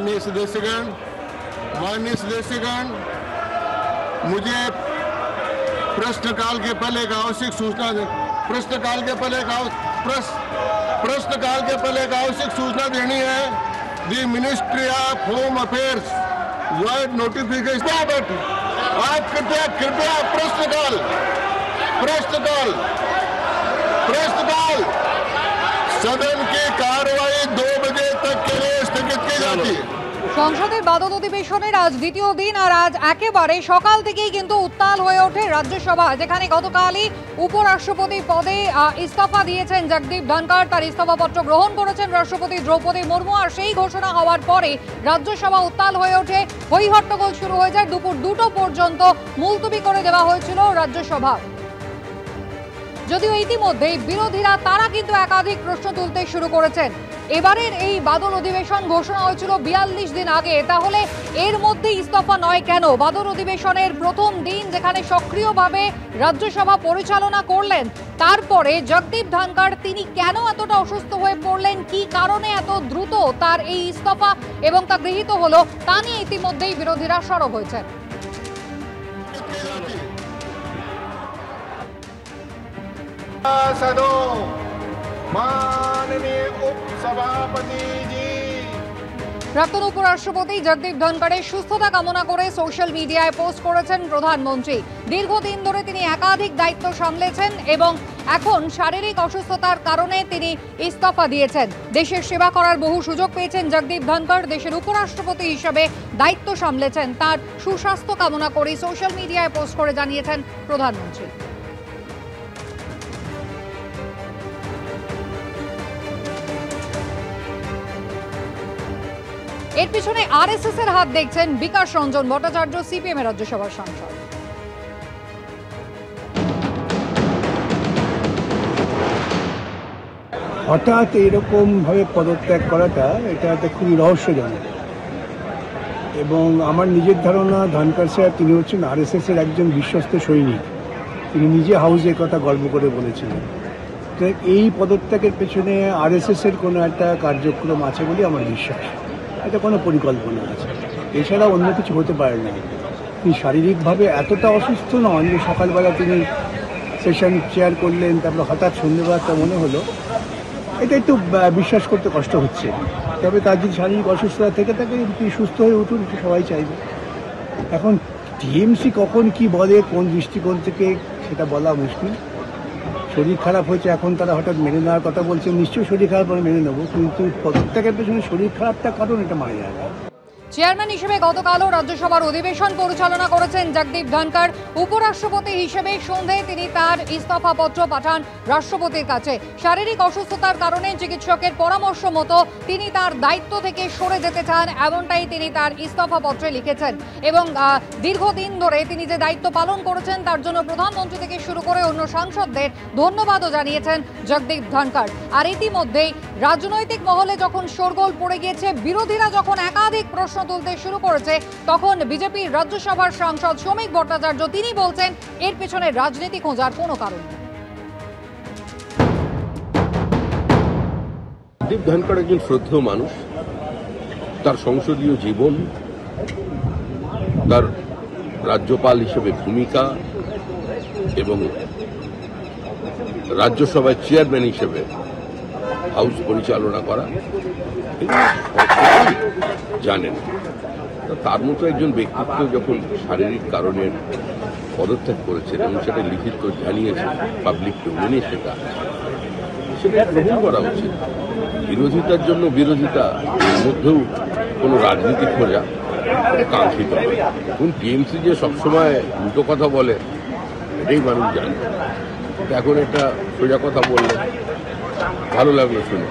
माननीय सदस्यगण, मुझे प्रश्नकाल के पहले एक आवश्यक सूचना देनी है। दी ministry of home affairs notification. आप कृपया प्रश्नकाल सदन की कार्रवाई 2 बजे तक के लिए स्थगित की जाती है। সংসদের বাদল অধিবেশনের আজ দ্বিতীয় দিন, আর আজ একেবারে সকাল থেকেই কিন্তু উত্তাল হয়ে ওঠে রাজ্যসভা, যেখানে গতকালই উপরাষ্ট্রপতি পদে ইস্তফা দিয়েছেন জগদীপ ধনখড়। তার ইস্তফাপত্র গ্রহণ করেছেন রাষ্ট্রপতি দ্রৌপদী মুর্মু, আর সেই ঘোষণা হওয়ার পরে রাজ্যসভা উত্তাল হয়ে ওঠে, হই হট্টগোল শুরু হয়ে যায়। দুপুর 2টো পর্যন্ত মুলতবি করে দেওয়া হয়েছিল রাজ্যসভা। যদিও ইতিমধ্যেই বিরোধীরা তারা কিন্তু একাধিক প্রশ্ন তুলতে শুরু করেছেন। এবারের এই বাদল অধিবেশন ঘোষণা হয়েছিল 42 দিন আগে, তাহলে এর মধ্যে ইস্তফা নয় কেন? বাদল অধিবেশনের প্রথম দিন, যেখানে সক্রিয়ভাবে রাজ্যসভা পরিচালনা করলেন, তারপরে জগদীপ ধনখড় তিনি কেন এতটা অসুস্থ হয়ে পড়লেন, কি কারণে এত দ্রুত তার এই ইস্তফা এবং তা গৃহীত হলো, তা নিয়ে ইতিমধ্যেই বিরোধীরা সরব হয়েছেন। প্রাক্তন উপরাষ্ট্রপতি জগদীপ ধনখড়ের সুস্থতা কামনা করে সোশ্যাল মিডিয়ায় পোস্ট করেছেন প্রধানমন্ত্রী। দীর্ঘদিন ধরে তিনি একাধিক দায়িত্ব সামলেছেন এবং এখন শারীরিক অসুস্থতার কারণে তিনি ইস্তফা দিয়েছেন। দেশের সেবা করার বহু সুযোগ পেয়েছেন জগদীপ ধনখড়। দেশের উপরাষ্ট্রপতি হিসেবে দায়িত্ব সামলেছেন। তার সুস্বাস্থ্য কামনা করে সোশ্যাল মিডিয়ায় পোস্ট করে জানিয়েছেন প্রধানমন্ত্রী। এর পিছনে আরএসএস এর হাত দেখছেন বিকাশ রঞ্জন ভট্টাচার্য, সিপিএম এর রাজ্যসভার সাংসদ। হঠাৎ এরকম ভাবে পদত্যাগ করাটা এটা খুবই রহস্যজনক, এবং আমার নিজের ধারণা ধনখড় স্যার তিনি হচ্ছেন আরএসএস এর একজন বিশ্বস্ত সৈনিক। তিনি নিজে হাউসে কথা গর্ব করে বলেছিলেন। তো এই পদত্যাগের পেছনে আরএসএস এর কোনো একটা কার্যক্রম আছে বলে আমার বিশ্বাস। এটা কোনো পরিকল্পনা আছে, এছাড়া অন্য কিছু হতে পারে না। তিনি শারীরিকভাবে এতটা অসুস্থ নন যে সকালবেলা তিনি সেশন চেয়ার করলেন, তারপরে হঠাৎ সন্ধ্যেবেলাটা মনে হলো। এটা একটু বিশ্বাস করতে কষ্ট হচ্ছে। তবে তার যদি শারীরিক অসুস্থতা থেকে থাকে, তিনি সুস্থ হয়ে উঠুন, এটা সবাই চাইবে। এখন টিএমসি কখন কি বলে, কোন দৃষ্টিকোণ থেকে, সেটা বলা মুশকিল। শরীর খারাপ হয়েছে, এখন তারা হঠাৎ মেনে নেওয়ার কথা বলছে। নিশ্চয়ই শরীর খারাপ হলে মেনে নেবো, কিন্তু পদত্যাগের পেছনে শরীর খারাপটা কারণ এটা মানা যায় না। চেয়ারম্যান হিসেবে গতকালও রাজ্যসভার অধিবেশন পরিচালনা করেছেন জগদীপ ধনখড়। উপরাষ্ট্রপতি হিসেবে সন্ধ্যায় তিনি তার ইস্তফাপত্র পাঠান রাষ্ট্রপতির কাছে। শারীরিক অসুস্থতার কারণে চিকিৎসকের পরামর্শ মতো তিনি তার দায়িত্ব থেকে সরে যেতে চান, এমনটাই তিনি তার ইস্তফাপত্রে লিখেছেন। এবং দীর্ঘদিন ধরে তিনি যে দায়িত্ব পালন করেছেন তার জন্য প্রধানমন্ত্রী থেকে শুরু করে অন্য সাংসদদের ধন্যবাদও জানিয়েছেন জগদীপ ধনখড়। আর ইতিমধ্যেই রাজনৈতিক মহলে যখন শোরগোল পড়ে গিয়েছে, বিরোধীরা যখন একাধিক প্রশ্ন তুলতে শুরু করেছে, তখন বিজেপির রাজ্যসভার সাংসদ শ্রমিক ভট্টাচার্য তিনি বলছেন এর পেছনে রাজনীতি খোঁজার কোনো কারণ নেই। জগদীপ ধনখড় একজন শ্রদ্ধেয় মানুষ। তার সংসদীয় জীবন, তার রাজ্যপাল হিসেবে ভূমিকা এবং রাজ্যসভায় চেয়ারম্যান হিসেবে হাউস পরিচালনা করা জানেন। তার মতো একজন ব্যক্তিত্ব যখন শারীরিক কারণে পদত্যাগ করেছেন এবং সেটা লিখিত জানিয়েছেন পাবলিক ডোমেনে, সেটা গ্রহণ করা উচিত। বিরোধিতার জন্য বিরোধিতা, এর মধ্যেও কোনো রাজনীতি খোঁজা কাঙ্ক্ষিত। এখন টিএমসি যে সবসময় উল্টো কথা বলে এটাই মানুষ জানে। এখন একটা সোজা কথা বললে ভালো লাগলো শুনে।